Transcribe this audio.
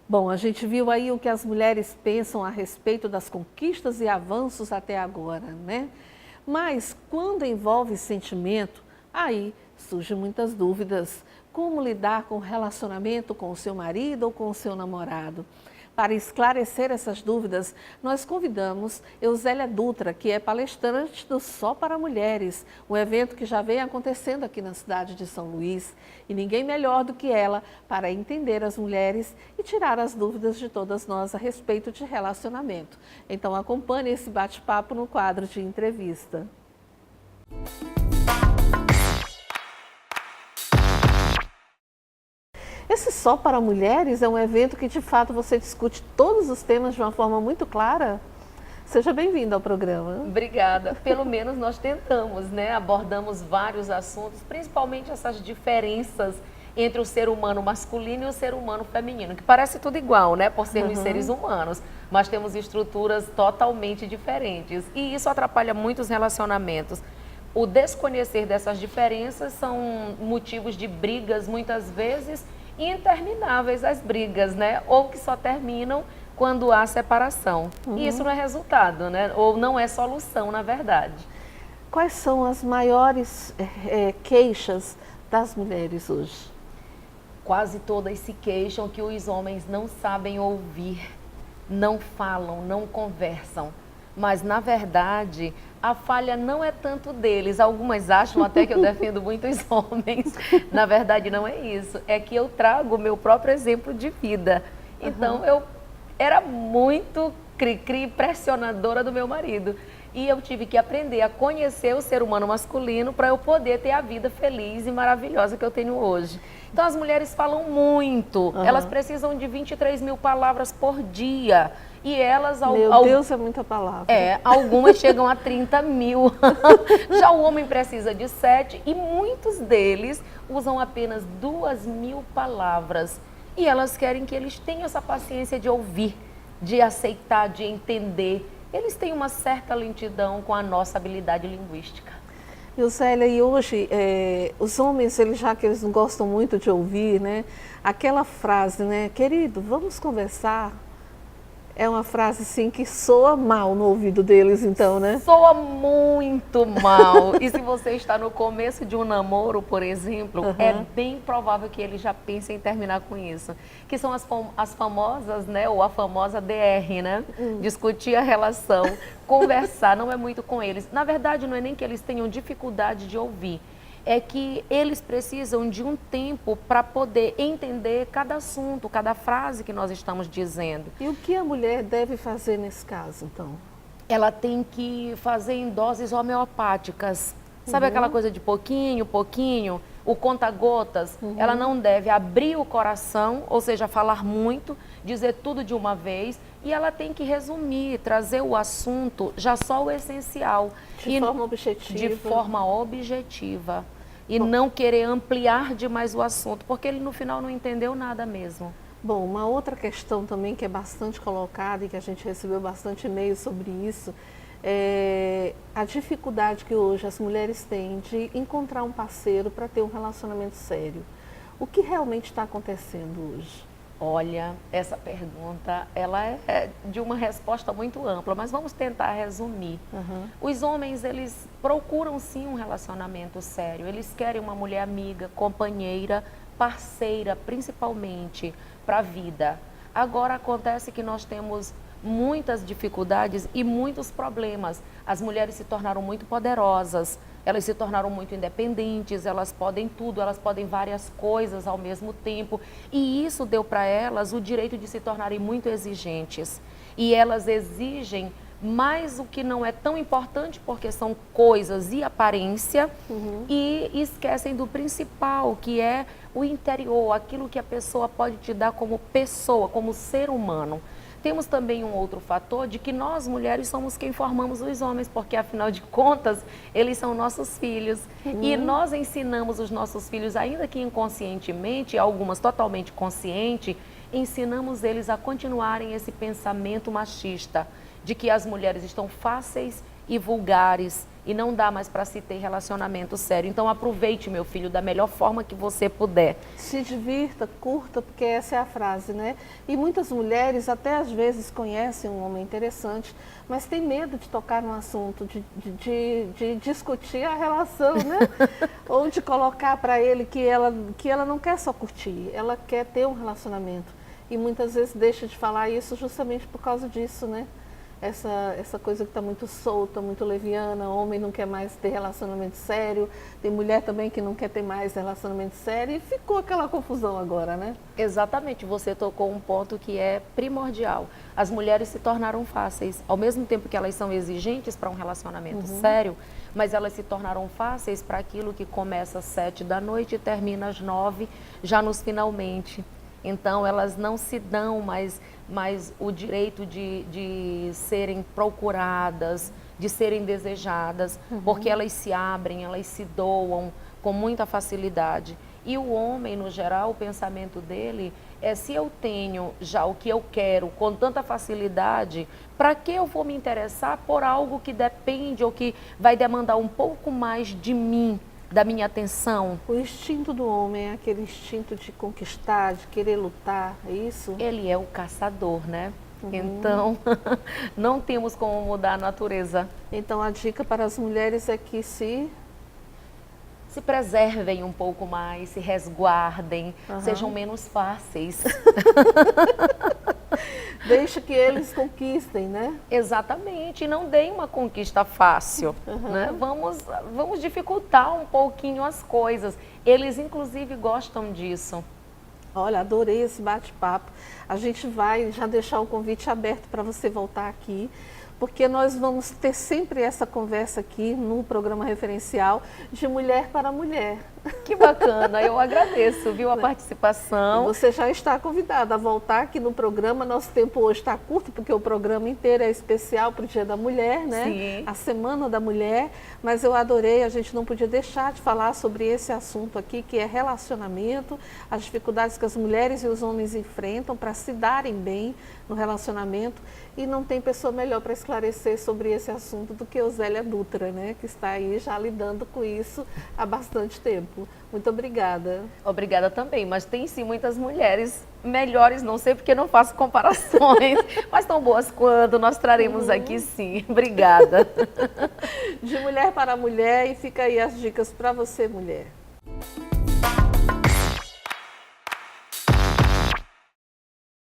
Bom, a gente viu aí o que as mulheres pensam a respeito das conquistas e avanços até agora, né? Mas quando envolve sentimento, aí surgem muitas dúvidas. Como lidar com o relacionamento com o seu marido ou com o seu namorado? Para esclarecer essas dúvidas, nós convidamos Eusélia Dutra, que é palestrante do Só para Mulheres, um evento que já vem acontecendo aqui na cidade de São Luís. E ninguém melhor do que ela para entender as mulheres e tirar as dúvidas de todas nós a respeito de relacionamento. Então acompanhe esse bate-papo no quadro de entrevista. Esse Só para Mulheres é um evento que, de fato, você discute todos os temas de uma forma muito clara. Seja bem-vindo ao programa. Obrigada. Pelo menos nós tentamos, né? Abordamos vários assuntos, principalmente essas diferenças entre o ser humano masculino e o ser humano feminino, que parece tudo igual, né? Por sermos seres humanos, mas temos estruturas totalmente diferentes. E isso atrapalha muitos relacionamentos. O desconhecer dessas diferenças são motivos de brigas, muitas vezes, intermináveis as brigas, né? Ou que só terminam quando há separação. E isso não é resultado, né? Ou não é solução, na verdade. Quais são as maiores queixas das mulheres hoje? Quase todas se queixam que os homens não sabem ouvir, não falam, não conversam. Mas, na verdade, a falha não é tanto deles. Algumas acham até que eu defendo muitos homens. Na verdade, não é isso. É que eu trago o meu próprio exemplo de vida. Então, eu era muito cri-cri, pressionadora do meu marido. E eu tive que aprender a conhecer o ser humano masculino para eu poder ter a vida feliz e maravilhosa que eu tenho hoje. Então, as mulheres falam muito. Elas precisam de 23 mil palavras por dia. E elas... Meu Deus, é muita palavra. Algumas chegam a 30 mil. Já o homem precisa de 7 e muitos deles usam apenas 2.000 palavras. E elas querem que eles tenham essa paciência de ouvir, de aceitar, de entender. Eles têm uma certa lentidão com a nossa habilidade linguística. Eusélia, e hoje os homens, já que eles não gostam muito de ouvir, né? Aquela frase, né? Querido, vamos conversar. É uma frase assim que soa mal no ouvido deles, então, né? Soa muito mal. E se você está no começo de um namoro, por exemplo, é bem provável que ele já pense em terminar com isso. Que são as famosas, né? Ou a famosa DR, né? Discutir a relação, conversar, não é muito com eles. Na verdade, não é nem que eles tenham dificuldade de ouvir. É que eles precisam de um tempo para poder entender cada assunto, cada frase que nós estamos dizendo. E o que a mulher deve fazer nesse caso, então? Ela tem que fazer em doses homeopáticas. Sabe aquela coisa de pouquinho, pouquinho? O conta-gotas. Ela não deve abrir o coração, ou seja, falar muito, dizer tudo de uma vez. E ela tem que resumir, trazer o assunto, já só o essencial. De forma objetiva. De forma objetiva. E não querer ampliar demais o assunto, porque ele no final não entendeu nada mesmo. Bom, uma outra questão também que é bastante colocada e que a gente recebeu bastante e-mails sobre isso, é a dificuldade que hoje as mulheres têm de encontrar um parceiro para ter um relacionamento sério. O que realmente está acontecendo hoje? Olha, essa pergunta, ela é de uma resposta muito ampla, mas vamos tentar resumir. Os homens, eles procuram sim um relacionamento sério, eles querem uma mulher amiga, companheira, parceira, principalmente para a vida. Agora acontece que nós temos muitas dificuldades e muitos problemas. As mulheres se tornaram muito poderosas, elas se tornaram muito independentes, elas podem tudo, elas podem várias coisas ao mesmo tempo. E isso deu para elas o direito de se tornarem muito exigentes. E elas exigem mais o que não é tão importante, porque são coisas e aparência, e esquecem do principal, que é o interior, aquilo que a pessoa pode te dar como pessoa, como ser humano. Temos também um outro fator de que nós, mulheres, somos quem formamos os homens, porque, afinal de contas, eles são nossos filhos. E nós ensinamos os nossos filhos, ainda que inconscientemente, algumas totalmente consciente, ensinamos eles a continuarem esse pensamento machista, de que as mulheres estão fáceis e vulgares, e não dá mais para se ter relacionamento sério. Então aproveite, meu filho, da melhor forma que você puder. Se divirta, curta, porque essa é a frase, né? E muitas mulheres até às vezes conhecem um homem interessante, mas tem medo de tocar no assunto, de discutir a relação, né? Ou de colocar para ele que ela não quer só curtir, ela quer ter um relacionamento. E muitas vezes deixa de falar isso justamente por causa disso, né? Essa coisa que está muito solta, muito leviana, homem não quer mais ter relacionamento sério, tem mulher também que não quer ter mais relacionamento sério, e ficou aquela confusão agora, né? Exatamente, você tocou um ponto que é primordial. As mulheres se tornaram fáceis, ao mesmo tempo que elas são exigentes para um relacionamento sério, mas elas se tornaram fáceis para aquilo que começa às 7 da noite e termina às 9, já nos finalmente. Então, elas não se dão mais o direito de serem procuradas, de serem desejadas, porque elas se abrem, elas se doam com muita facilidade. E o homem, no geral, o pensamento dele é: se eu tenho já o que eu quero com tanta facilidade, para que eu vou me interessar por algo que depende ou que vai demandar um pouco mais de mim, da minha atenção? O instinto do homem é aquele instinto de conquistar, de querer lutar, é isso? Ele é o caçador, né? Então, não temos como mudar a natureza. Então, a dica para as mulheres é que se preservem um pouco mais, se resguardem, sejam menos fáceis. Deixa que eles conquistem, né? Exatamente, e não deem uma conquista fácil, né? Vamos dificultar um pouquinho as coisas. Eles, inclusive, gostam disso. Olha, adorei esse bate-papo. A gente vai já deixar o convite aberto para você voltar aqui, porque nós vamos ter sempre essa conversa aqui no programa referencial de mulher para mulher. Que bacana, eu agradeço, viu, a participação. Você já está convidada a voltar aqui no programa. Nosso tempo hoje está curto, porque o programa inteiro é especial para o Dia da Mulher, né? Sim. A Semana da Mulher. Mas eu adorei, a gente não podia deixar de falar sobre esse assunto aqui, que é relacionamento, as dificuldades que as mulheres e os homens enfrentam para se darem bem no relacionamento. E não tem pessoa melhor para esclarecer sobre esse assunto do que Osélia Dutra, né? Que está aí já lidando com isso há bastante tempo. Muito obrigada. Obrigada também, mas tem sim muitas mulheres melhores, não sei porque não faço comparações, mas tão boas quanto, nós traremos aqui sim. Obrigada. De mulher para mulher, e fica aí as dicas para você, mulher.